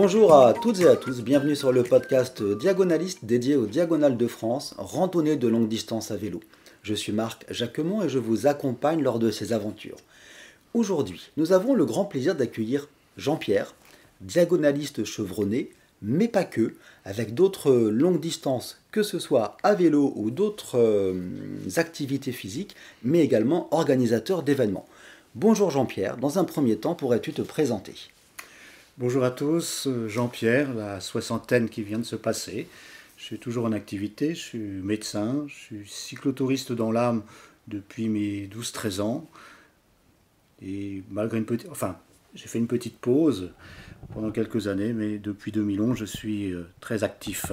Bonjour à toutes et à tous, bienvenue sur le podcast Diagonaliste dédié aux diagonales de France, randonnée de longue distance à vélo. Je suis Marc Jacquemont et je vous accompagne lors de ces aventures. Aujourd'hui, nous avons le grand plaisir d'accueillir Jean-Pierre, diagonaliste chevronné, mais pas que, avec d'autres longues distances, que ce soit à vélo ou d'autres activités physiques, mais également organisateur d'événements. Bonjour Jean-Pierre, dans un premier temps, pourrais-tu te présenter ? Bonjour à tous, Jean-Pierre, la soixantaine qui vient de se passer. Je suis toujours en activité, je suis médecin, je suis cyclotouriste dans l'âme depuis mes 12-13 ans. Et malgré j'ai fait une petite pause pendant quelques années, mais depuis 2011, je suis très actif.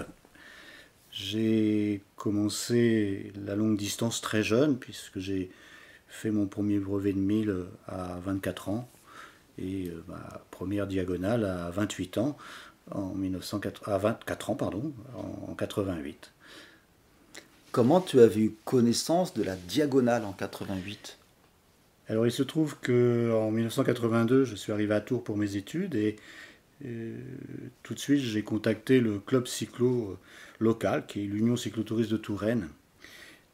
J'ai commencé la longue distance très jeune, puisque j'ai fait mon premier brevet de 1000 à 24 ans. Et ma première diagonale à 28 ans, à 24 ans, en 88. Comment tu as eu connaissance de la diagonale en 88 ? Alors il se trouve qu'en 1982, je suis arrivé à Tours pour mes études et tout de suite j'ai contacté le club cyclo local, qui est l'Union cyclotouriste de Touraine.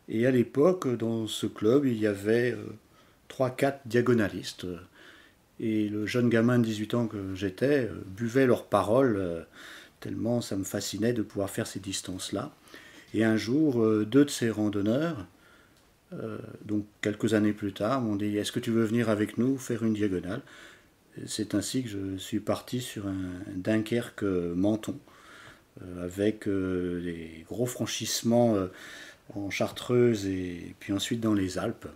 Et à l'époque, dans ce club, il y avait 3-4 diagonalistes. Et le jeune gamin de 18 ans que j'étais buvait leurs paroles, tellement ça me fascinait de pouvoir faire ces distances-là. Et un jour, deux de ces randonneurs, donc quelques années plus tard, m'ont dit « Est-ce que tu veux venir avec nous faire une diagonale ?» C'est ainsi que je suis parti sur un Dunkerque-Menton, avec des gros franchissements en Chartreuse et puis ensuite dans les Alpes.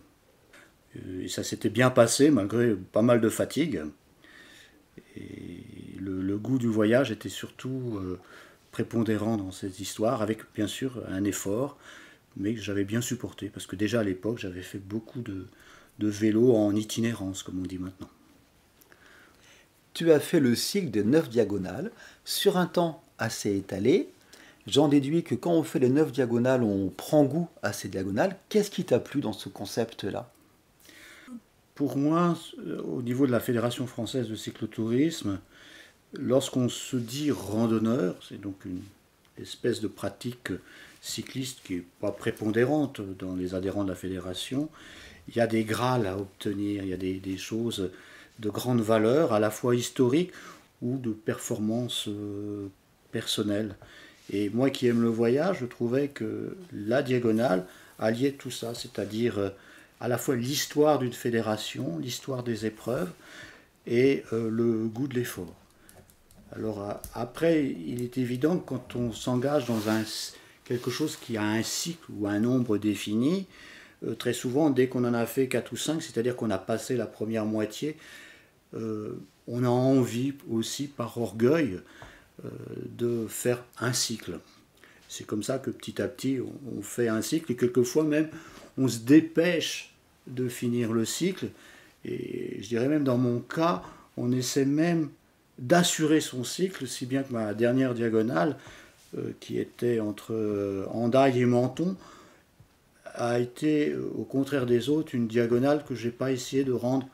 Et ça s'était bien passé malgré pas mal de fatigue. Et le goût du voyage était surtout prépondérant dans cette histoire, avec bien sûr un effort, mais que j'avais bien supporté, parce que déjà à l'époque j'avais fait beaucoup de vélo en itinérance, comme on dit maintenant. Tu as fait le cycle de 9 diagonales sur un temps assez étalé. J'en déduis que quand on fait les 9 diagonales, on prend goût à ces diagonales. Qu'est-ce qui t'a plu dans ce concept-là ? Pour moi, au niveau de la Fédération française de cyclotourisme, lorsqu'on se dit randonneur, c'est donc une espèce de pratique cycliste qui n'est pas prépondérante dans les adhérents de la fédération. Il y a des grades à obtenir, il y a des choses de grande valeur, à la fois historiques ou de performance personnelle. Et moi qui aime le voyage, je trouvais que la diagonale alliait tout ça, c'est-à-dire à la fois l'histoire d'une fédération, l'histoire des épreuves et le goût de l'effort. Alors après, il est évident que quand on s'engage dans quelque chose qui a un cycle ou un nombre défini, très souvent, dès qu'on en a fait 4 ou 5, c'est-à-dire qu'on a passé la première moitié, on a envie aussi, par orgueil, de faire un cycle. C'est comme ça que petit à petit, on fait un cycle et quelquefois même, on se dépêche de finir le cycle. Et je dirais même dans mon cas, on essaie même d'assurer son cycle, si bien que ma dernière diagonale, qui était entre Hendaye et Menton, a été, au contraire des autres, une diagonale que je n'ai pas essayé de rendre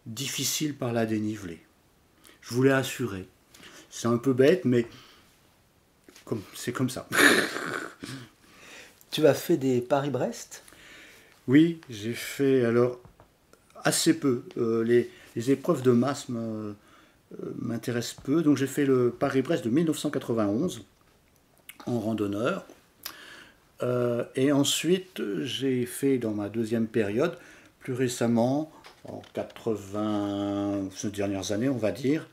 difficile par la dénivelée. Je voulais assurer. C'est un peu bête, mais c'est comme ça. Tu as fait des Paris-Brest ? Oui, j'ai fait alors assez peu. Les épreuves de masse m'intéressent peu. Donc j'ai fait le Paris-Brest de 1991 en randonneur. Et ensuite, j'ai fait dans ma deuxième période, plus récemment, en ces dernières années, on va dire,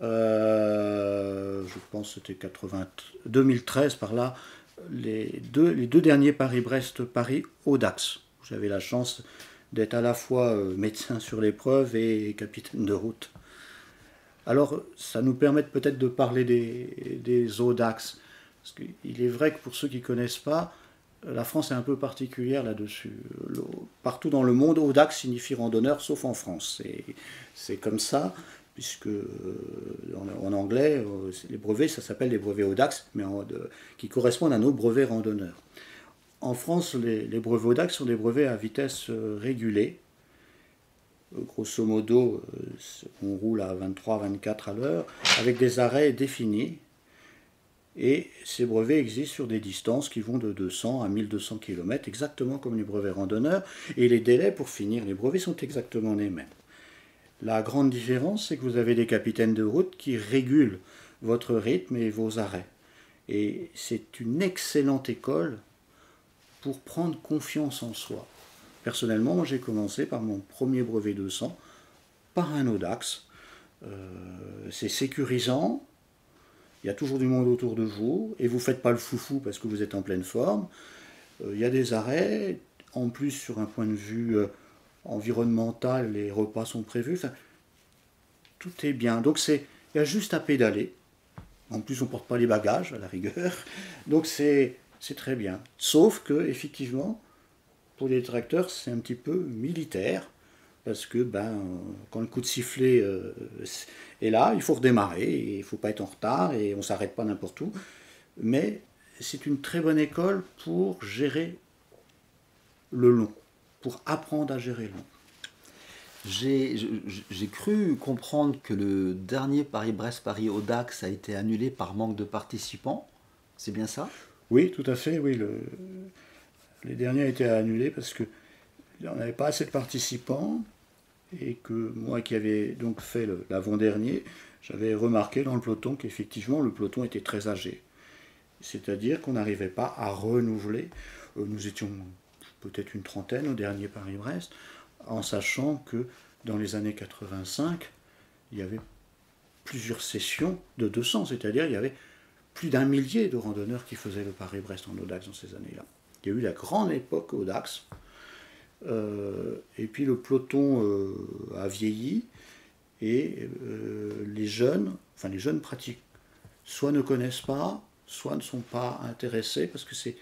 je pense que c'était 2013 par là, les deux derniers Paris-Brest, Paris-Audax. J'avais la chance d'être à la fois médecin sur l'épreuve et capitaine de route. Alors, ça nous permet peut-être de parler des Audax. Parce qu'il est vrai que pour ceux qui ne connaissent pas, la France est un peu particulière là-dessus. Partout dans le monde, Audax signifie randonneur, sauf en France. C'est comme ça, puisque en anglais, les brevets, ça s'appelle les brevets Audax, mais qui correspondent à nos brevets randonneurs. En France, les brevets Audax sont des brevets à vitesse régulée. grosso modo, on roule à 23-24 à l'heure, avec des arrêts définis. Et ces brevets existent sur des distances qui vont de 200 à 1200 km, exactement comme les brevets randonneurs. Et les délais pour finir les brevets sont exactement les mêmes. La grande différence, c'est que vous avez des capitaines de route qui régulent votre rythme et vos arrêts. Et c'est une excellente école pour prendre confiance en soi. Personnellement, moi j'ai commencé par mon premier brevet 200, par un Audax. C'est sécurisant, il y a toujours du monde autour de vous, et vous ne faites pas le foufou parce que vous êtes en pleine forme. Il y a des arrêts, en plus sur un point de vue environnemental, les repas sont prévus, enfin, tout est bien. Donc il y a juste à pédaler. En plus, on ne porte pas les bagages, à la rigueur. Donc c'est très bien. Sauf que, effectivement, pour les tracteurs, c'est un petit peu militaire. Parce que quand le coup de sifflet est là, il faut redémarrer. Et il ne faut pas être en retard et on ne s'arrête pas n'importe où. Mais c'est une très bonne école pour gérer le long. Pour apprendre à gérer le long. J'ai cru comprendre que le dernier Paris-Brest-Paris Audax a été annulé par manque de participants. C'est bien ça? Oui, tout à fait. Oui, les derniers ont été annulés parce que on n'avait pas assez de participants et que moi qui avais donc fait l'avant-dernier, j'avais remarqué dans le peloton qu'effectivement le peloton était très âgé. C'est-à-dire qu'on n'arrivait pas à renouveler. Nous étions peut-être une trentaine au dernier Paris-Brest, en sachant que dans les années 85, il y avait plusieurs sessions de 200, c'est-à-dire il y avait plus d'un millier de randonneurs qui faisaient le Paris-Brest en Audax dans ces années-là. Il y a eu la grande époque Audax, et puis le peloton a vieilli, et les jeunes pratiques, soit ne connaissent pas, soit ne sont pas intéressés, parce que c'est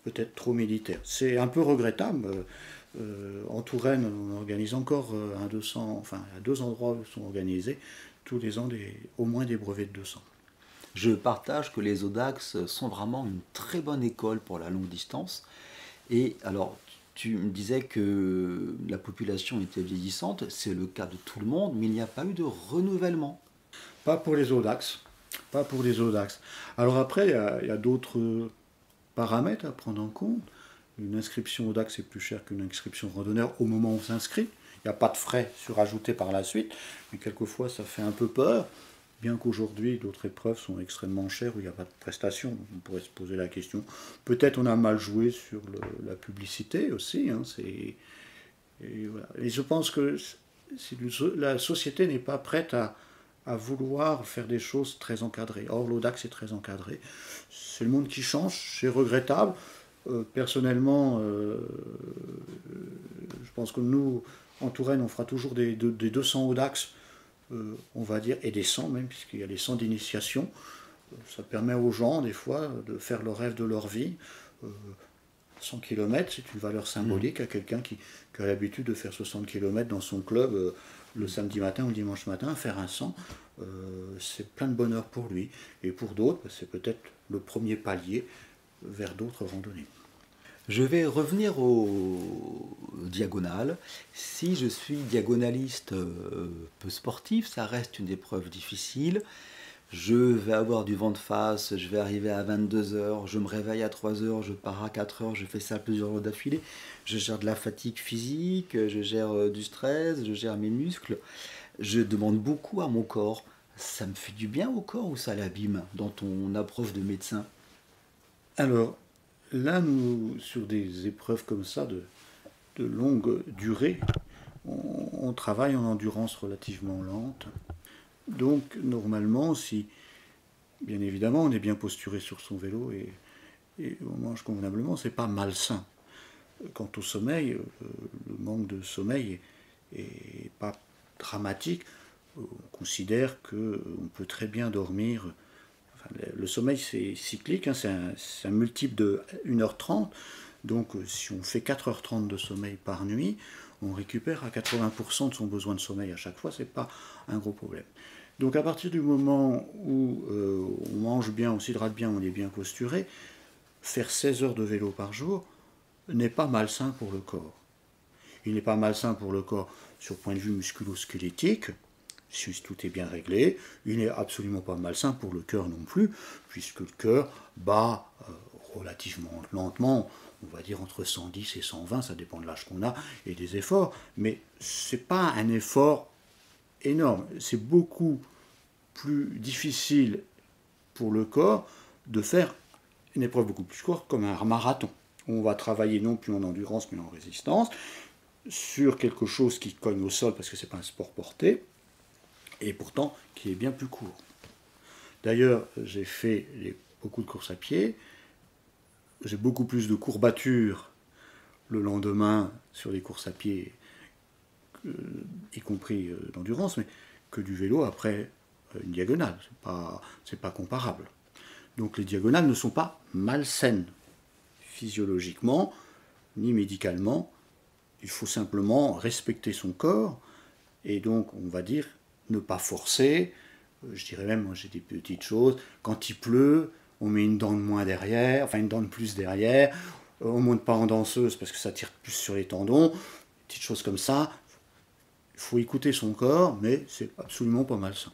peut-être trop militaire. C'est un peu regrettable. En Touraine, on organise encore un 200, enfin, à 2 endroits où sont organisés tous les ans au moins des brevets de 200. Je partage que les Audax sont vraiment une très bonne école pour la longue distance. Et alors, tu me disais que la population était vieillissante, c'est le cas de tout le monde, mais il n'y a pas eu de renouvellement. Pas pour les Audax. Pas pour les Audax. Alors après, il y a d'autres paramètres à prendre en compte. Une inscription Audax est plus chère qu'une inscription randonneur au moment où on s'inscrit. Il n'y a pas de frais surajoutés par la suite, mais quelquefois ça fait un peu peur, bien qu'aujourd'hui d'autres épreuves sont extrêmement chères où il n'y a pas de prestations. On pourrait se poser la question. Peut-être on a mal joué sur la publicité aussi. Et je pense que la société n'est pas prête à vouloir faire des choses très encadrées. Or, l'Audax est très encadré. C'est le monde qui change, c'est regrettable. Personnellement, je pense que nous, en Touraine, on fera toujours des 200 Audax, on va dire, et des 100 même, puisqu'il y a les 100 d'initiation. Ça permet aux gens, des fois, de faire le rêve de leur vie. 100 km, c'est une valeur symbolique à quelqu'un qui a l'habitude de faire 60 km dans son club le samedi matin ou le dimanche matin, faire un 100, c'est plein de bonheur pour lui. Et pour d'autres, c'est peut-être le premier palier vers d'autres randonnées. Je vais revenir aux diagonales. Si je suis diagonaliste peu sportif, ça reste une épreuve difficile. Je vais avoir du vent de face, je vais arriver à 22h, je me réveille à 3h, je pars à 4h, je fais ça plusieurs jours d'affilée. Je gère de la fatigue physique, je gère du stress, je gère mes muscles. Je demande beaucoup à mon corps. Ça me fait du bien au corps ou ça l'abîme dans ton approche de médecin? Alors, là, nous, sur des épreuves comme ça, de longue durée, on travaille en endurance relativement lente. Donc, normalement, si, bien évidemment, on est bien posturé sur son vélo et on mange convenablement, c'est pas malsain. Quant au sommeil, le manque de sommeil est pas dramatique. On considère qu'on peut très bien dormir. Enfin, le sommeil, c'est cyclique, hein, c'est un multiple de 1h30. Donc, si on fait 4h30 de sommeil par nuit, on récupère à 80% de son besoin de sommeil à chaque fois, c'est pas un gros problème. Donc à partir du moment où on mange bien, on s'hydrate bien, on est bien posturé, faire 16 heures de vélo par jour n'est pas malsain pour le corps. il n'est pas malsain pour le corps sur le point de vue musculo-squelettique, si tout est bien réglé. Il n'est absolument pas malsain pour le cœur non plus, puisque le cœur bat relativement lentement, on va dire entre 110 et 120, ça dépend de l'âge qu'on a et des efforts, mais ce n'est pas un effort énorme. C'est beaucoup plus difficile pour le corps de faire une épreuve beaucoup plus courte comme un marathon. On va travailler non plus en endurance mais en résistance sur quelque chose qui cogne au sol parce que ce n'est pas un sport porté et pourtant qui est bien plus court. D'ailleurs, j'ai fait beaucoup de courses à pied, j'ai beaucoup plus de courbatures le lendemain sur les courses à pied, y compris d'endurance, mais que du vélo après une diagonale. C'est pas comparable. Donc les diagonales ne sont pas malsaines physiologiquement ni médicalement. Il faut simplement respecter son corps et donc on va dire ne pas forcer. Je dirais même, moi j'ai des petites choses. Quand il pleut, on met une dent de moins derrière, enfin une dent de plus derrière. On ne monte pas en danseuse parce que ça tire plus sur les tendons. Petites choses comme ça. Il faut écouter son corps, mais c'est absolument pas malsain.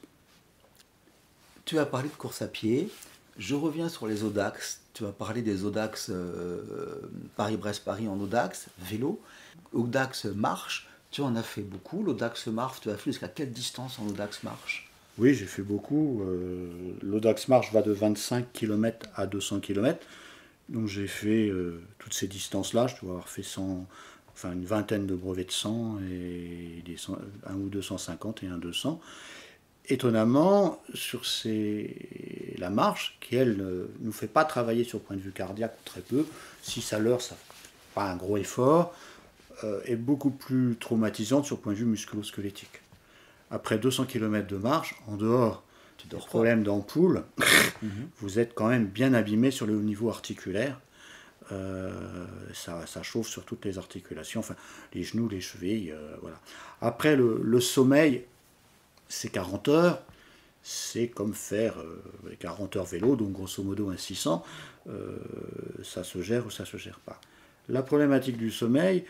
Tu as parlé de course à pied. Je reviens sur les Audax. Tu as parlé des Audax Paris-Brest-Paris en Audax, vélo. Audax marche, tu en as fait beaucoup. L'Audax marche, tu as fait jusqu'à quelle distance en Audax marche? Oui, j'ai fait beaucoup. L'Audax marche va de 25 km à 200 km. Donc j'ai fait toutes ces distances-là. Je dois avoir fait une vingtaine de brevets de 100 et un ou 250 et un 200. Étonnamment, sur la marche, qui elle ne nous fait pas travailler sur le point de vue cardiaque très peu, 6 à l'heure, ça fait pas un gros effort, est beaucoup plus traumatisante sur le point de vue musculo-squelettique. Après 200 km de marche, en dehors des problèmes d'ampoule, vous êtes quand même bien abîmé sur le niveau articulaire. Ça chauffe sur toutes les articulations, enfin les genoux, les chevilles, voilà. Après le sommeil, c'est 40 heures, c'est comme faire 40 heures vélo, donc grosso modo un 600, ça se gère ou ça se gère pas. La problématique du sommeil,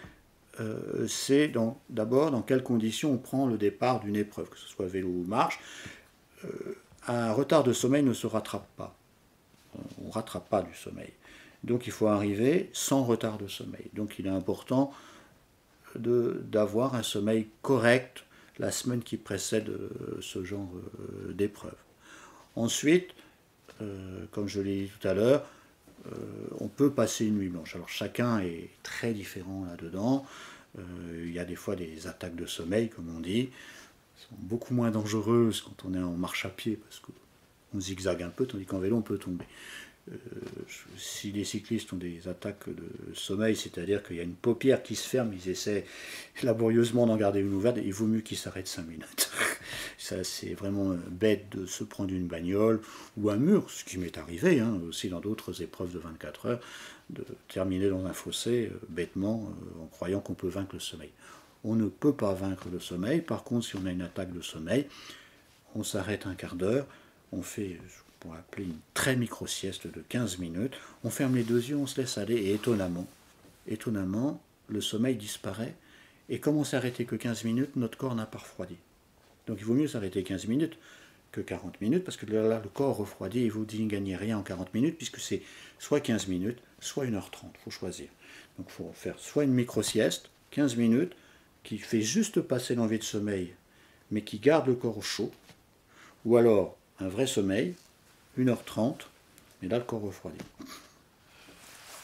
c'est d'abord dans quelles conditions on prend le départ d'une épreuve, que ce soit vélo ou marche. Un retard de sommeil ne se rattrape pas. On ne rattrape pas du sommeil. Donc il faut arriver sans retard de sommeil. Donc il est important d'avoir un sommeil correct la semaine qui précède ce genre d'épreuve. Ensuite, comme je l'ai dit tout à l'heure, on peut passer une nuit blanche. Alors chacun est très différent là-dedans. Il y a des fois des attaques de sommeil, comme on dit, qui sont beaucoup moins dangereuses quand on est en marche à pied, parce qu'on zigzague un peu, tandis qu'en vélo, on peut tomber. Si les cyclistes ont des attaques de sommeil, c'est-à-dire qu'il y a une paupière qui se ferme, ils essaient laborieusement d'en garder une ouverte, il vaut mieux qu'ils s'arrêtent 5 minutes. Ça, c'est vraiment bête de se prendre une bagnole ou un mur, ce qui m'est arrivé aussi dans d'autres épreuves de 24 heures, de terminer dans un fossé bêtement en croyant qu'on peut vaincre le sommeil. On ne peut pas vaincre le sommeil. Par contre, si on a une attaque de sommeil, on s'arrête un quart d'heure, on fait on va appeler une très micro-sieste de 15 minutes, on ferme les deux yeux, on se laisse aller, et étonnamment, le sommeil disparaît, et comme on s'est arrêté que 15 minutes, notre corps n'a pas refroidi. Donc il vaut mieux s'arrêter 15 minutes que 40 minutes, parce que là, le corps refroidit, et vous n'y gagnez rien en 40 minutes, puisque c'est soit 15 minutes, soit 1h30, il faut choisir. Donc il faut faire soit une micro-sieste, 15 minutes, qui fait juste passer l'envie de sommeil, mais qui garde le corps au chaud, ou alors un vrai sommeil, 1h30, et là le corps refroidit.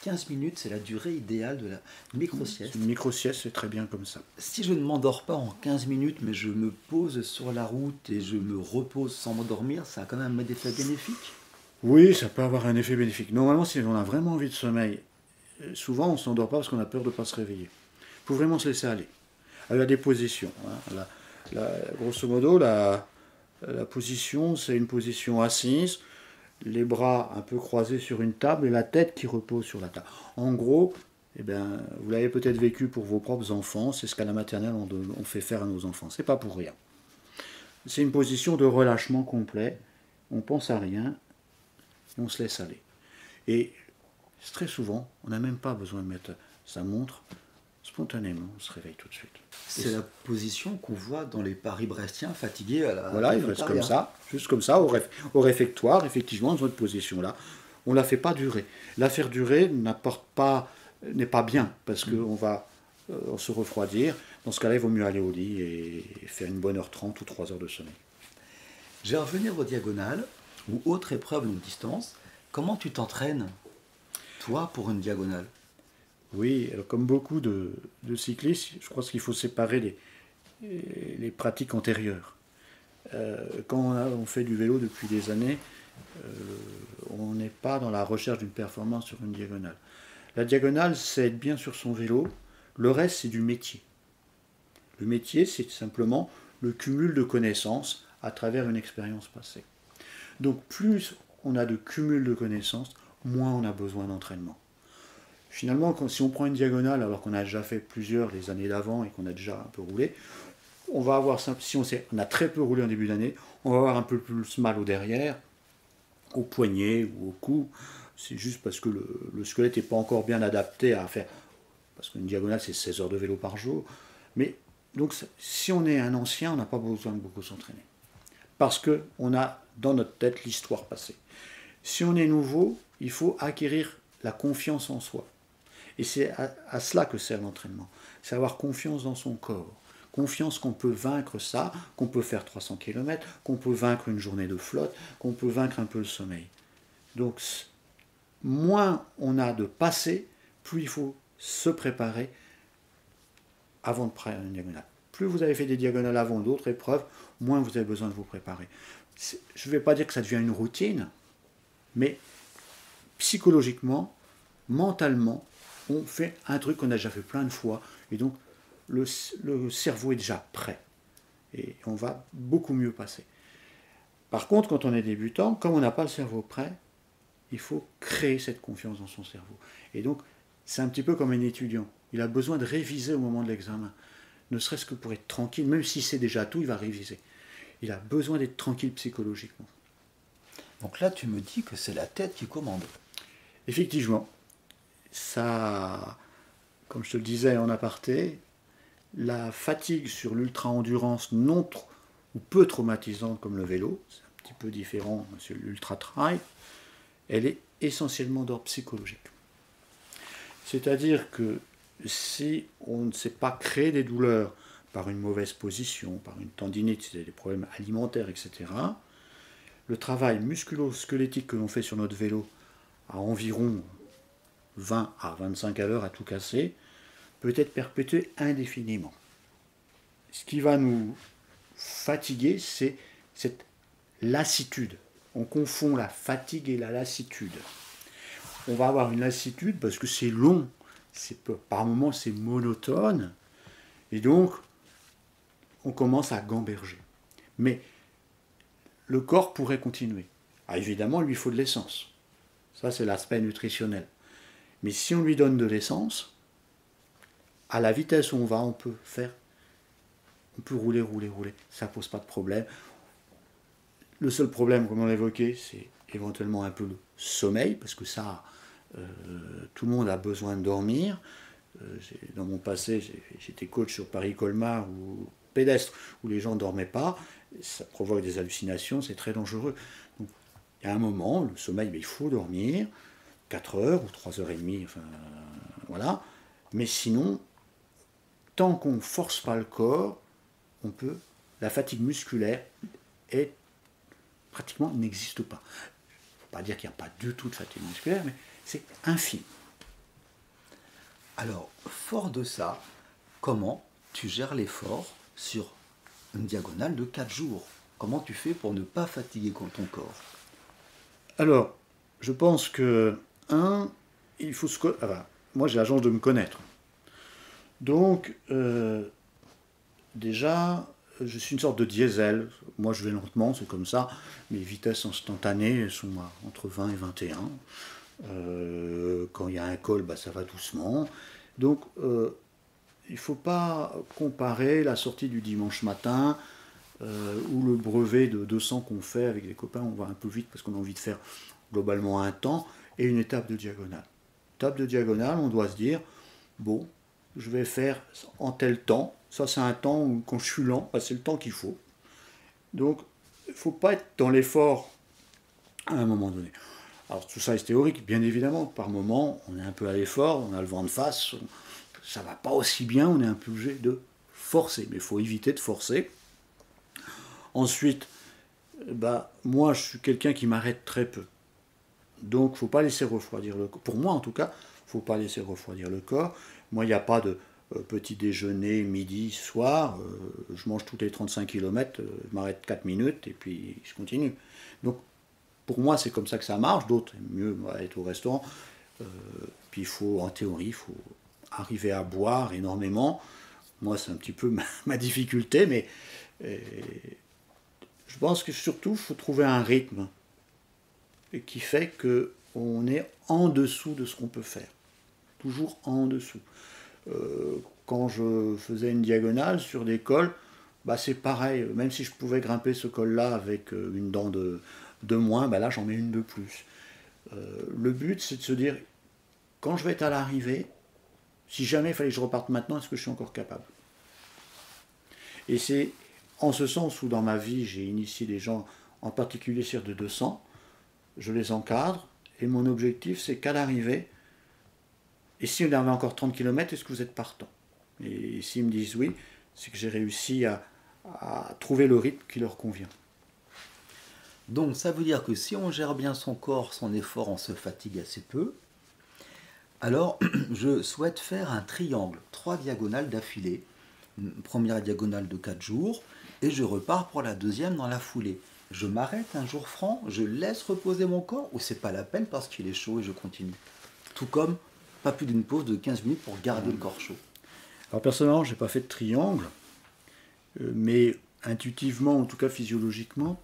15 minutes, c'est la durée idéale de la micro-sieste. Une micro-sieste, c'est très bien comme ça. Si je ne m'endors pas en 15 minutes, mais je me pose sur la route et je me repose sans m'endormir, ça a quand même un effet bénéfique? Oui, ça peut avoir un effet bénéfique. Normalement, si on a vraiment envie de sommeil, souvent on ne s'endort pas parce qu'on a peur de ne pas se réveiller. Il faut vraiment se laisser aller. Il y a des positions. Grosso modo, la position, c'est une position assise, les bras un peu croisés sur une table et la tête qui repose sur la table. En gros, vous l'avez peut-être vécu pour vos propres enfants, c'est ce qu'à la maternelle on fait faire à nos enfants. C'est pas pour rien. C'est une position de relâchement complet. On pense à rien, on se laisse aller. Et très souvent, on n'a même pas besoin de mettre sa montre. spontanément, on se réveille tout de suite. C'est la position qu'on voit dans les Paris-Brestiens fatigués à la Voilà, il reste comme ça, juste comme ça, au réfectoire, effectivement, dans cette position-là. On ne la fait pas durer. La faire durer n'est pas bien, parce qu'on va se refroidir. Dans ce cas-là, il vaut mieux aller au lit et faire une bonne heure 30 ou 3 heures de sommeil. Je vais revenir aux diagonales ou autre épreuve longue distance. Comment tu t'entraînes, toi, pour une diagonale? Oui, alors comme beaucoup de cyclistes, je crois qu'il faut séparer les pratiques antérieures. Quand on fait du vélo depuis des années, on n'est pas dans la recherche d'une performance sur une diagonale. La diagonale, c'est être bien sur son vélo. Le reste, c'est du métier. Le métier, c'est simplement le cumul de connaissances à travers une expérience passée. Donc plus on a de cumul de connaissances, moins on a besoin d'entraînement. Finalement, si on prend une diagonale alors qu'on a déjà fait plusieurs les années d'avant et qu'on a déjà un peu roulé, on va avoir, si on a très peu roulé en début d'année, on va avoir un peu plus mal au derrière, au poignet ou au cou. C'est juste parce que le squelette n'est pas encore bien adapté à faire. Parce qu'une diagonale, c'est 16 heures de vélo par jour. Mais donc, si on est un ancien, on n'a pas besoin de beaucoup s'entraîner. Parce qu'on a dans notre tête l'histoire passée. Si on est nouveau, il faut acquérir la confiance en soi. Et c'est à cela que sert l'entraînement. C'est avoir confiance dans son corps. Confiance qu'on peut vaincre ça, qu'on peut faire 300 km, qu'on peut vaincre une journée de flotte, qu'on peut vaincre un peu le sommeil. Donc, moins on a de passé, plus il faut se préparer avant de prendre une diagonale. Plus vous avez fait des diagonales avant d'autres épreuves, moins vous avez besoin de vous préparer. Je ne vais pas dire que ça devient une routine, mais psychologiquement, mentalement, on fait un truc qu'on a déjà fait plein de fois, et donc le cerveau est déjà prêt, et on va beaucoup mieux passer. Par contre, quand on est débutant, comme on n'a pas le cerveau prêt, il faut créer cette confiance dans son cerveau. Et donc, c'est un petit peu comme un étudiant. Il a besoin de réviser au moment de l'examen, ne serait-ce que pour être tranquille, même si c'est déjà tout, il va réviser. Il a besoin d'être tranquille psychologiquement. Donc là, tu me dis que c'est la tête qui commande. Effectivement, ça, comme je te le disais en aparté, la fatigue sur l'ultra-endurance non ou peu traumatisante comme le vélo, c'est un petit peu différent sur l'ultra-trail, elle est essentiellement d'ordre psychologique. C'est-à-dire que si on ne sait pas créer des douleurs par une mauvaise position, par une tendinite, des problèmes alimentaires, etc., le travail musculo-squelettique que l'on fait sur notre vélo à environ 20 à 25 à l'heure à tout casser, peut être perpétué indéfiniment. Ce qui va nous fatiguer, c'est cette lassitude. On confond la fatigue et la lassitude. On va avoir une lassitude parce que c'est long, par moments c'est monotone, et donc on commence à gamberger. Mais le corps pourrait continuer. Ah, évidemment, il lui faut de l'essence. Ça, c'est l'aspect nutritionnel. Mais si on lui donne de l'essence, à la vitesse où on va, on peut rouler. Ça ne pose pas de problème. Le seul problème, comme on l'a évoqué, c'est éventuellement un peu le sommeil, parce que ça, tout le monde a besoin de dormir. Dans mon passé, j'étais coach sur Paris-Colmar ou pédestre, où les gens ne dormaient pas. Ça provoque des hallucinations, c'est très dangereux. Donc, il y a un moment, le sommeil, il faut dormir, 4 heures ou 3h30, enfin, voilà. Mais sinon, tant qu'on ne force pas le corps, la fatigue musculaire pratiquement n'existe pas. Il ne faut pas dire qu'il n'y a pas du tout de fatigue musculaire, mais c'est infime. Alors, fort de ça, comment tu gères l'effort sur une diagonale de 4 jours? Comment tu fais pour ne pas fatiguer ton corps? Alors, je pense que, il faut moi j'ai la chance de me connaître. Donc, déjà, je suis une sorte de diesel. Moi, je vais lentement, c'est comme ça. Mes vitesses instantanées sont entre 20 et 21. Quand il y a un col, ça va doucement. Donc, il ne faut pas comparer la sortie du dimanche matin ou le brevet de 200 qu'on fait avec les copains. On va un peu vite parce qu'on a envie de faire globalement un temps et une étape de diagonale. Étape de diagonale, on doit se dire, bon, je vais faire en tel temps. Ça, c'est un temps où, quand je suis lent, bah, c'est le temps qu'il faut. Donc, il ne faut pas être dans l'effort à un moment donné. Alors, tout ça est théorique, bien évidemment. Par moment, on est un peu à l'effort, on a le vent de face, ça ne va pas aussi bien, on est un peu obligé de forcer. Mais il faut éviter de forcer. Ensuite, bah, moi, je suis quelqu'un qui m'arrête très peu. Donc, il ne faut pas laisser refroidir le corps. Pour moi, en tout cas, il ne faut pas laisser refroidir le corps. Moi, il n'y a pas de petit déjeuner, midi, soir. Je mange tous les 35 km, je m'arrête 4 minutes et puis je continue. Donc, pour moi, c'est comme ça que ça marche. D'autres aiment mieux être au restaurant. Puis, en théorie, il faut arriver à boire énormément. Moi, c'est un petit peu ma difficulté, mais je pense que surtout, il faut trouver un rythme qui fait qu'on est en dessous de ce qu'on peut faire. Toujours en dessous. Quand je faisais une diagonale sur des cols, bah c'est pareil. Même si je pouvais grimper ce col-là avec une dent de moins, bah là j'en mets une de plus. Le but, c'est de se dire, quand je vais être à l'arrivée, si jamais il fallait que je reparte maintenant, est-ce que je suis encore capable? Et c'est en ce sens où dans ma vie, j'ai initié des gens, en particulier sur de 200, je les encadre, et mon objectif, c'est qu'à l'arrivée, et si on avait encore 30 km, est-ce que vous êtes partant? Et s'ils me disent oui, c'est que j'ai réussi à trouver le rythme qui leur convient. Donc ça veut dire que si on gère bien son corps, son effort, on se fatigue assez peu. Alors je souhaite faire un triangle, 3 diagonales d'affilée. Une première diagonale de 4 jours, et je repars pour la deuxième dans la foulée. Je m'arrête un jour franc, je laisse reposer mon corps, ou c'est pas la peine parce qu'il est chaud et je continue. Tout comme pas plus d'une pause de 15 minutes pour garder le corps chaud. Alors personnellement, je n'ai pas fait de triangle, mais intuitivement, en tout cas physiologiquement,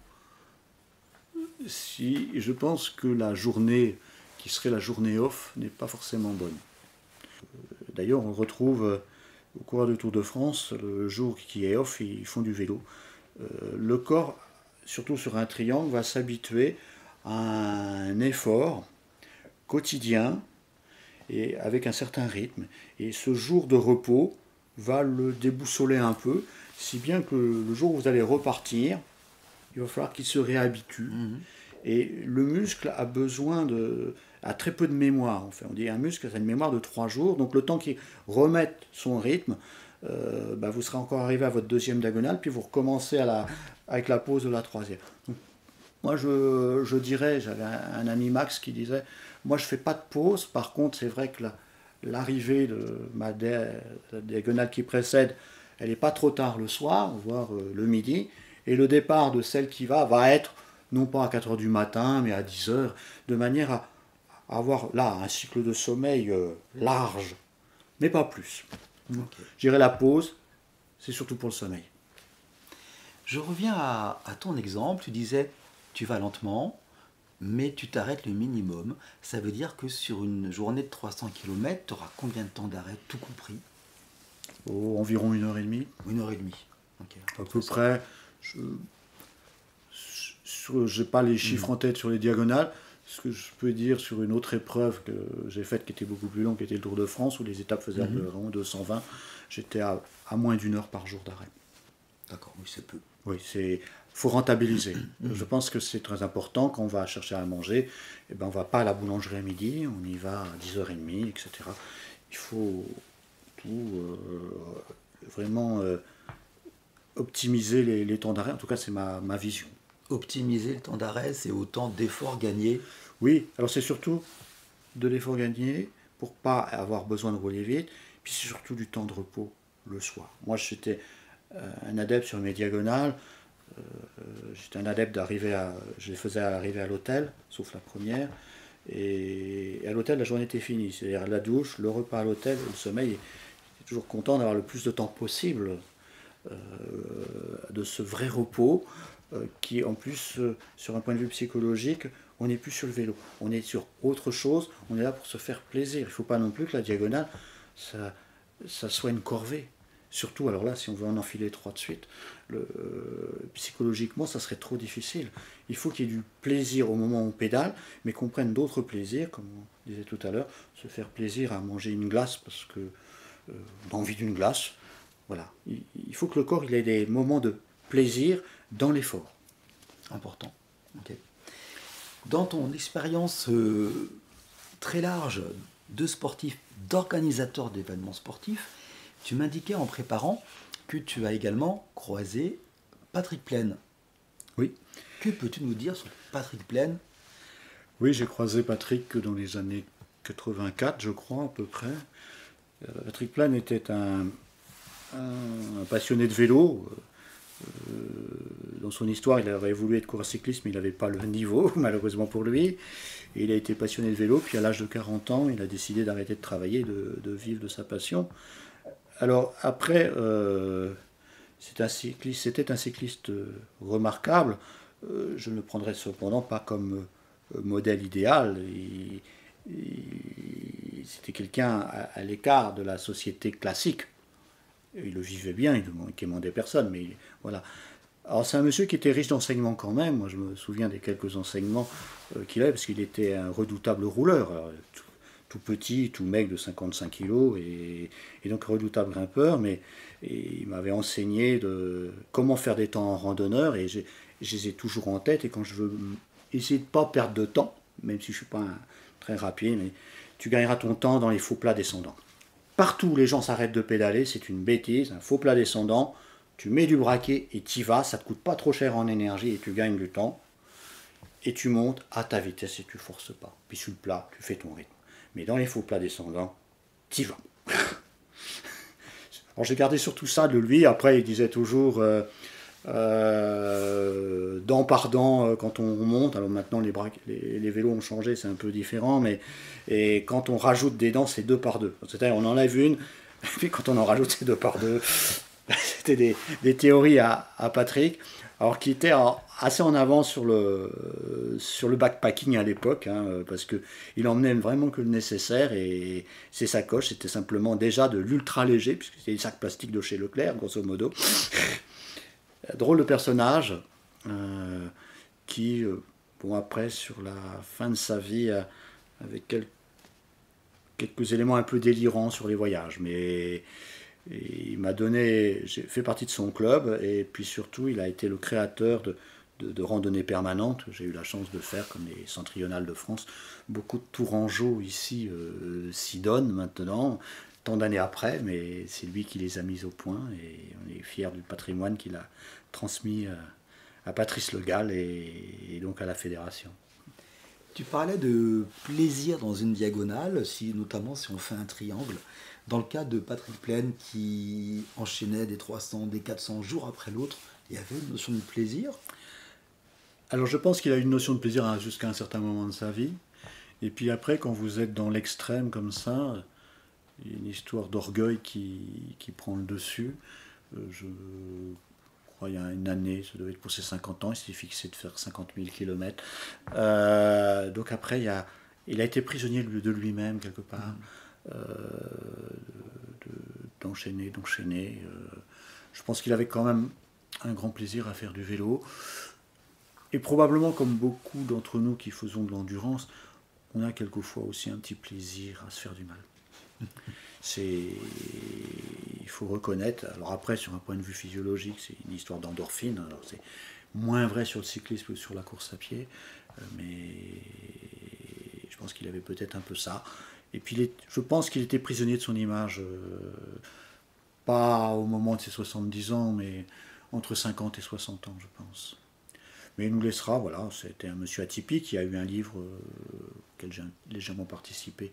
si je pense que la journée qui serait la journée off n'est pas forcément bonne. D'ailleurs, on retrouve au cours du Tour de France, le jour qui est off, ils font du vélo. Le corps, surtout sur un triangle, va s'habituer à un effort quotidien et avec un certain rythme. Et ce jour de repos va le déboussoler un peu, si bien que le jour où vous allez repartir, il va falloir qu'il se réhabitue. Et le muscle a très peu de mémoire. En fait. On dit un muscle a une mémoire de 3 jours, donc le temps qu'il remette son rythme, vous serez encore arrivé à votre deuxième diagonale, puis vous recommencez avec la pause de la troisième. Donc, moi, je dirais, j'avais un ami Max qui disait, moi je ne fais pas de pause, par contre c'est vrai que l'arrivée de ma diagonale qui précède, elle n'est pas trop tard le soir, voire le midi, et le départ de celle qui va être non pas à 4 heures du matin, mais à 10 heures, de manière à avoir là un cycle de sommeil large, mais pas plus. Okay. Je dirais la pause, c'est surtout pour le sommeil. Je reviens à ton exemple, tu disais, tu vas lentement, mais tu t'arrêtes le minimum. Ça veut dire que sur une journée de 300 km, tu auras combien de temps d'arrêt, tout compris? Environ 1h30. 1h30. Okay. À peu près. Je n'ai pas les chiffres en tête sur les diagonales. Ce que je peux dire sur une autre épreuve que j'ai faite qui était beaucoup plus longue, qui était le Tour de France, où les étapes faisaient environ 220, j'étais à moins d'1 heure par jour d'arrêt. D'accord, oui, c'est peu. Oui, il faut rentabiliser. Je pense que c'est très important quand on va chercher à manger. On ne va pas à la boulangerie à midi, on y va à 10h30, etc. Il faut tout vraiment optimiser les temps d'arrêt. En tout cas, c'est ma vision. Optimiser le temps d'arrêt, c'est autant d'efforts gagnés. Oui, alors c'est surtout de l'effort gagné pour ne pas avoir besoin de rouler vite, puis c'est surtout du temps de repos le soir. Moi, j'étais un adepte sur mes diagonales, j'étais un adepte je les faisais arriver à l'hôtel, sauf la première, et à l'hôtel, la journée était finie, c'est-à-dire la douche, le repas à l'hôtel, le sommeil. J'étais toujours content d'avoir le plus de temps possible de ce vrai repos, qui en plus, sur un point de vue psychologique, on n'est plus sur le vélo, on est sur autre chose, on est là pour se faire plaisir. Il ne faut pas non plus que la diagonale, ça soit une corvée. Surtout, alors là, si on veut en enfiler 3 de suite, psychologiquement, ça serait trop difficile. Il faut qu'il y ait du plaisir au moment où on pédale, mais qu'on prenne d'autres plaisirs, comme on disait tout à l'heure, se faire plaisir à manger une glace parce que d'envie d'une glace. Voilà. Il faut que le corps il ait des moments de plaisir dans l'effort. Important. Ok. Dans ton expérience très large de sportif, d'organisateur d'événements sportifs, tu m'indiquais en préparant que tu as également croisé Patrick Plaine. Oui. Que peux-tu nous dire sur Patrick Plaine? Oui, j'ai croisé Patrick dans les années 84, je crois, à peu près. Patrick Plaine était un passionné de vélo. Dans son histoire, il aurait voulu être coureur cycliste, mais il n'avait pas le niveau, malheureusement pour lui. Et il a été passionné de vélo, puis à l'âge de 40 ans, il a décidé d'arrêter de travailler, de vivre de sa passion. Alors après, c'était un cycliste remarquable. Je ne le prendrais cependant pas comme modèle idéal. C'était quelqu'un à l'écart de la société classique. Il le vivait bien, il ne quémandait personne, mais voilà. Alors c'est un monsieur qui était riche d'enseignements quand même. Moi je me souviens des quelques enseignements qu'il avait, parce qu'il était un redoutable rouleur. Alors, tout petit, tout mec de 55 kilos, et donc redoutable grimpeur, mais il m'avait enseigné comment faire des temps en randonneur, et je les ai toujours en tête, et quand je veux essayer de ne pas perdre de temps, même si je ne suis pas très rapide, mais tu gagneras ton temps dans les faux plats descendants. Partout où les gens s'arrêtent de pédaler, c'est une bêtise, un faux plat descendant, tu mets du braquet et t'y vas, ça ne te coûte pas trop cher en énergie et tu gagnes du temps, et tu montes à ta vitesse et tu ne forces pas. Puis sur le plat, tu fais ton rythme. Mais dans les faux plats descendants, t'y vas. Alors j'ai gardé surtout ça de lui. Après, il disait toujours dent par dent quand on monte. Alors maintenant, les vélos ont changé, c'est un peu différent. Et quand on rajoute des dents, c'est 2 par 2. C'est-à-dire, on enlève une, et puis quand on en rajoute, c'est 2 par 2. C'était des théories à Patrick. Alors qui était assez en avant sur le backpacking à l'époque, hein, parce qu'il emmenait vraiment que le nécessaire, et ses sacoches c'était simplement déjà de l'ultra léger, puisque c'était des sacs plastiques de chez Leclerc, grosso modo. Drôle de personnage, qui, bon après, sur la fin de sa vie, avec quelques éléments un peu délirants sur les voyages, mais... Et il m'a donné, j'ai fait partie de son club, et puis surtout il a été le créateur de randonnées permanentes. J'ai eu la chance de faire, comme les Centrionales de France, beaucoup de Tourangeau ici s'y donnent maintenant, tant d'années après, mais c'est lui qui les a mises au point, et on est fiers du patrimoine qu'il a transmis à Patrice Le Gall et donc à la fédération. Tu parlais de plaisir dans une diagonale, notamment si on fait un triangle. Dans le cas de Patrick Plaine qui enchaînait des 300, des 400 jours après l'autre, il y avait une notion de plaisir? Alors je pense qu'il a une notion de plaisir jusqu'à un certain moment de sa vie. Et puis après, quand vous êtes dans l'extrême comme ça, il y a une histoire d'orgueil qui prend le dessus. Je crois il y a une année, ça devait être pour ses 50 ans, il s'est fixé de faire 50 000 km. Donc après, il a été prisonnier de lui-même quelque part. D'enchaîner. Je pense qu'il avait quand même un grand plaisir à faire du vélo. Et probablement, comme beaucoup d'entre nous qui faisons de l'endurance, on a quelquefois aussi un petit plaisir à se faire du mal. Il faut reconnaître. Alors après, sur un point de vue physiologique, c'est une histoire d'endorphine. Alors c'est moins vrai sur le cyclisme que sur la course à pied, mais je pense qu'il avait peut-être un peu ça. Et puis je pense qu'il était prisonnier de son image, pas au moment de ses 70 ans, mais entre 50 et 60 ans, je pense. Mais il nous laissera, voilà, c'était un monsieur atypique. Il y a eu un livre auquel j'ai légèrement participé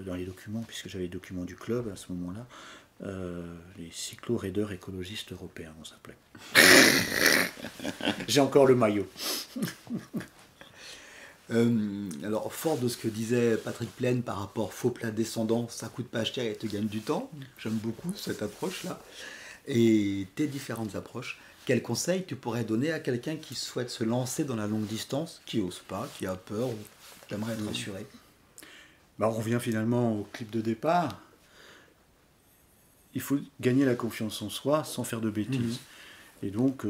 dans les documents, puisque j'avais les documents du club à ce moment-là. Les cyclo-raideurs écologistes européens, on s'appelait. J'ai encore le maillot. Alors, fort de ce que disait Patrick Plaine par rapport faux plat descendant, ça coûte pas cher et te gagne du temps. J'aime beaucoup cette approche-là. Et tes différentes approches, quels conseils tu pourrais donner à quelqu'un qui souhaite se lancer dans la longue distance, qui n'ose pas, qui a peur, ou qui aimerait être rassuré? On revient finalement au clip de départ. Il faut gagner la confiance en soi sans faire de bêtises. Et donc,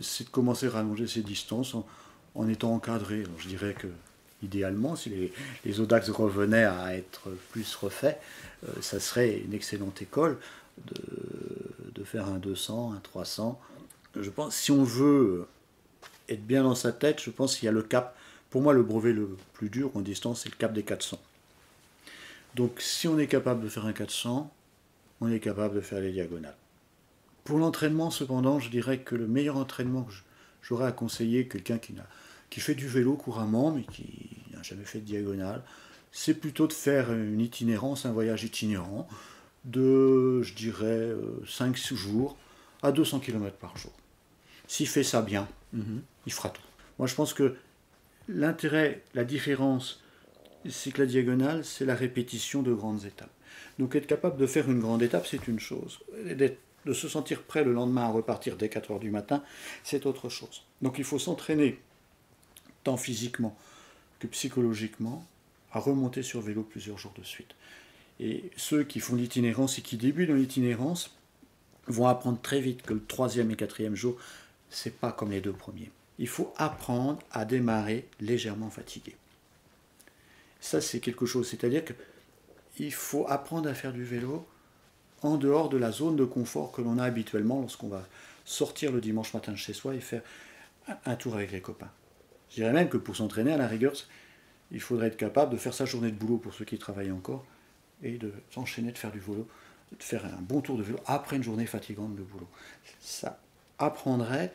c'est de commencer à rallonger ses distances en étant encadré. Alors, je dirais que idéalement, si les Audax revenaient à être plus refaits, ça serait une excellente école de faire un 200, un 300. Je pense, si on veut être bien dans sa tête, je pense qu'il y a le cap. Pour moi, le brevet le plus dur en distance, c'est le cap des 400. Donc, si on est capable de faire un 400, on est capable de faire les diagonales. Pour l'entraînement, cependant, je dirais que le meilleur entraînement que j'aurais à conseiller quelqu'un qui fait du vélo couramment, mais qui n'a jamais fait de diagonale, c'est plutôt de faire une itinérance, un voyage itinérant, de, je dirais, 5-6 jours à 200 km par jour. S'il fait ça bien, il fera tout. Moi, je pense que l'intérêt, la différence, c'est que la diagonale, c'est la répétition de grandes étapes. Donc être capable de faire une grande étape, c'est une chose. De se sentir prêt le lendemain à repartir dès 4 heures du matin, c'est autre chose. Donc il faut s'entraîner, tant physiquement que psychologiquement, à remonter sur vélo plusieurs jours de suite. Et ceux qui font l'itinérance et qui débutent dans l'itinérance vont apprendre très vite que le 3e et 4e jour, c'est pas comme les 2 premiers. Il faut apprendre à démarrer légèrement fatigué. Ça, c'est quelque chose. C'est-à-dire qu'il faut apprendre à faire du vélo en dehors de la zone de confort que l'on a habituellement lorsqu'on va sortir le dimanche matin de chez soi et faire un tour avec les copains. Je dirais même que pour s'entraîner, à la rigueur, il faudrait être capable de faire sa journée de boulot pour ceux qui travaillent encore et de s'enchaîner, de faire du vélo, de faire un bon tour de vélo après une journée fatigante de boulot. Ça apprendrait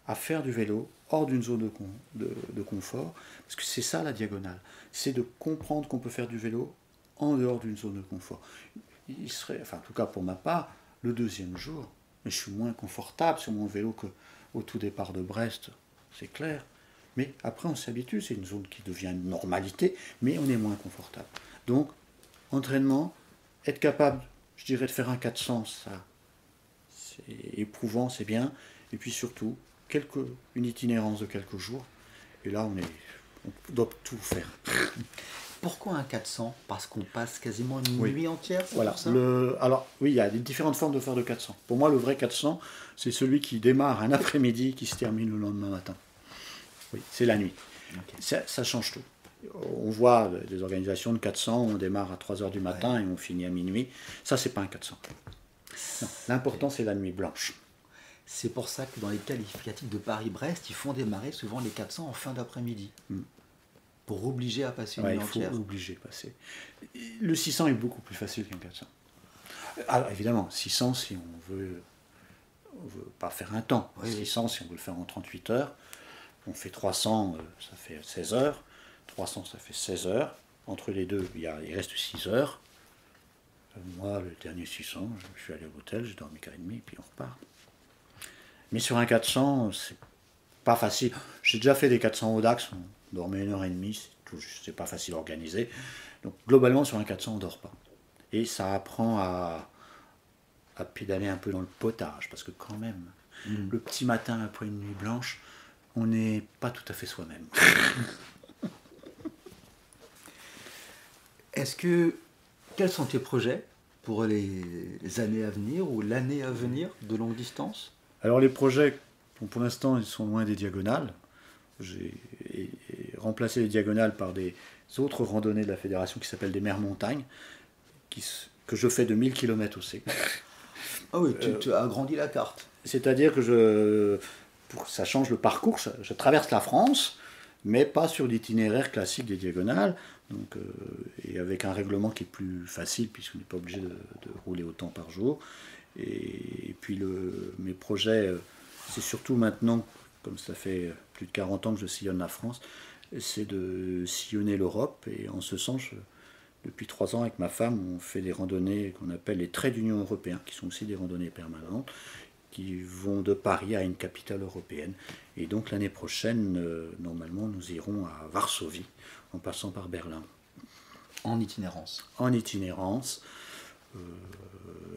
à faire du vélo hors d'une zone de confort, parce que c'est ça la diagonale, c'est de comprendre qu'on peut faire du vélo en dehors d'une zone de confort. Il serait, enfin en tout cas pour ma part, le 2e jour, mais je suis moins confortable sur mon vélo qu'au tout départ de Brest, c'est clair. Mais après on s'habitue, c'est une zone qui devient une normalité, mais on est moins confortable. Donc, entraînement, être capable, je dirais, de faire un 400, ça, c'est éprouvant, c'est bien. Et puis surtout, une itinérance de quelques jours. Et là, on doit tout faire. Pourquoi un 400 ? Parce qu'on passe quasiment une nuit entière, c'est voilà. pour ça ? Alors, oui, il y a différentes formes de faire de 400. Pour moi, le vrai 400, c'est celui qui démarre un après-midi qui se termine le lendemain matin. Oui, c'est la nuit. Okay. Ça change tout. On voit des organisations de 400 où on démarre à 3h du matin et on finit à minuit. Ça, c'est pas un 400. Non, l'important, c'est la nuit blanche. C'est pour ça que dans les qualificatifs de Paris-Brest, ils font démarrer souvent les 400 en fin d'après-midi. Pour obliger à passer une nuit entière. Il faut obliger à passer. Le 600 est beaucoup plus facile qu'un 400. Alors évidemment, 600 si on veut pas faire un temps. 600 si on veut le faire en 38 heures. On fait 300, ça fait 16 heures. 300, ça fait 16 heures. Entre les deux, il reste 6 heures. Moi, le dernier 600, je suis allé à l'hôtel, j'ai dormi 4h30, puis on repart. Mais sur un 400, c'est pas facile. J'ai déjà fait des 400 Audax, on dormait 1h30, c'est pas facile à organiser. Donc globalement, sur un 400, on dort pas. Et ça apprend à pédaler un peu dans le potage, parce que quand même, le petit matin après une nuit blanche, on n'est pas tout à fait soi-même. Quels sont tes projets pour les années à venir ou l'année à venir de longue distance ? Alors les projets, pour l'instant, ils sont loin des diagonales. J'ai remplacé les diagonales par des autres randonnées de la fédération qui s'appellent des mers-montagnes, que je fais de 1000 km aussi. Ah oui, tu as agrandi la carte. C'est-à-dire que ça change le parcours, je traverse la France, mais pas sur l'itinéraire classique des diagonales, donc, et avec un règlement qui est plus facile, puisqu'on n'est pas obligé de rouler autant par jour. Et puis mes projets, c'est surtout maintenant, comme ça fait plus de 40 ans que je sillonne la France, c'est de sillonner l'Europe. Et en ce sens, depuis 3 ans avec ma femme, on fait des randonnées qu'on appelle les traits d'Union européens, qui sont aussi des randonnées permanentes, qui vont de Paris à une capitale européenne. Et donc l'année prochaine, normalement, nous irons à Varsovie, en passant par Berlin. En itinérance. En itinérance.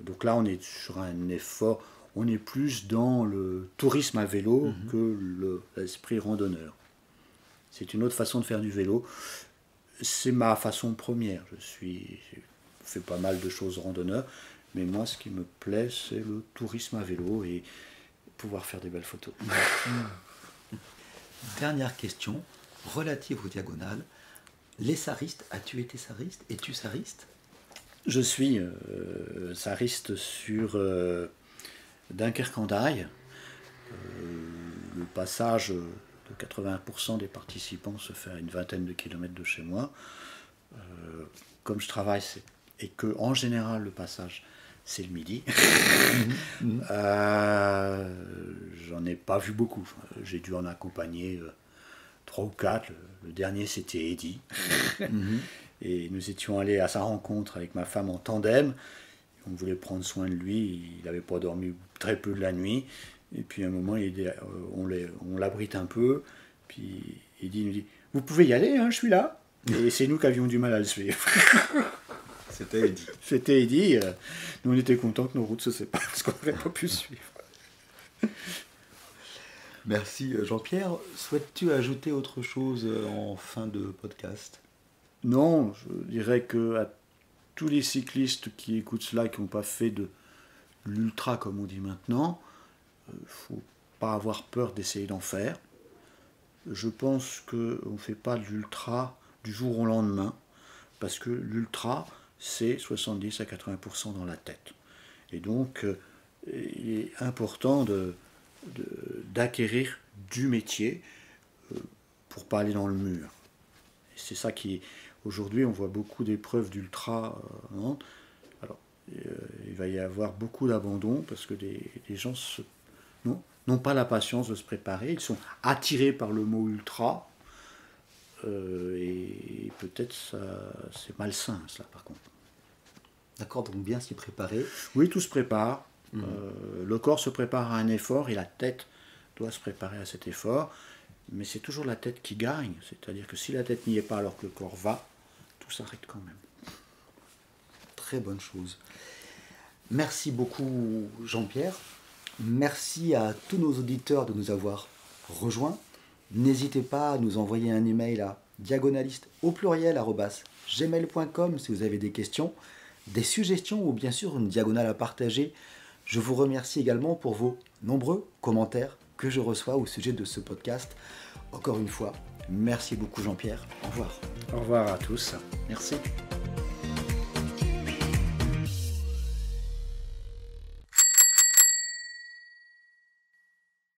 Donc là, on est sur un effort, on est plus dans le tourisme à vélo que l'esprit randonneur. C'est une autre façon de faire du vélo. C'est ma façon première. Je fais pas mal de choses randonneurs, mais moi, ce qui me plaît, c'est le tourisme à vélo et pouvoir faire des belles photos. Dernière question, relative aux diagonales. Les saristes, as-tu été sariste? Es-tu sariste? Je suis sariste sur Dunkerque-en-Daille. Le passage de 80% des participants se fait à une vingtaine de kilomètres de chez moi. Comme je travaille, et que en général le passage c'est le midi, j'en ai pas vu beaucoup. J'ai dû en accompagner 3 ou 4. Le dernier c'était Eddy. Et nous étions allés à sa rencontre avec ma femme en tandem. On voulait prendre soin de lui, il n'avait pas dormi très peu de la nuit. Et puis à un moment, on l'abrite un peu. Puis Eddy nous dit « Vous pouvez y aller, hein, je suis là ». Et c'est nous qui avions du mal à le suivre. C'était Eddy. C'était Eddy. Nous, on était contents que nos routes se séparent parce qu'on n'aurait pas pu suivre. Merci Jean-Pierre. Souhaites-tu ajouter autre chose en fin de podcast? Non, je dirais que à tous les cyclistes qui écoutent cela, qui n'ont pas fait de l'ultra comme on dit maintenant, il ne faut pas avoir peur d'essayer d'en faire. Je pense qu'on ne fait pas de l'ultra du jour au lendemain, parce que l'ultra, c'est 70 à 80% dans la tête. Et donc, il est important d'acquérir du métier pour ne pas aller dans le mur. Et c'est ça qui... Aujourd'hui, on voit beaucoup d'épreuves d'ultra. Alors, il va y avoir beaucoup d'abandon parce que les gens n'ont pas la patience de se préparer. Ils sont attirés par le mot ultra. Et peut-être c'est malsain, cela, par contre. D'accord, donc bien s'y préparer. Oui, tout se prépare. Le corps se prépare à un effort et la tête doit se préparer à cet effort. Mais c'est toujours la tête qui gagne. C'est-à-dire que si la tête n'y est pas alors que le corps va, tout s'arrête quand même. Très bonne chose. Merci beaucoup Jean-Pierre. Merci à tous nos auditeurs de nous avoir rejoints. N'hésitez pas à nous envoyer un email à diagonaliste@gmail.com si vous avez des questions, des suggestions ou bien sûr une diagonale à partager. Je vous remercie également pour vos nombreux commentaires que je reçois au sujet de ce podcast. Encore une fois, merci beaucoup Jean-Pierre. Au revoir. Au revoir à tous. Merci.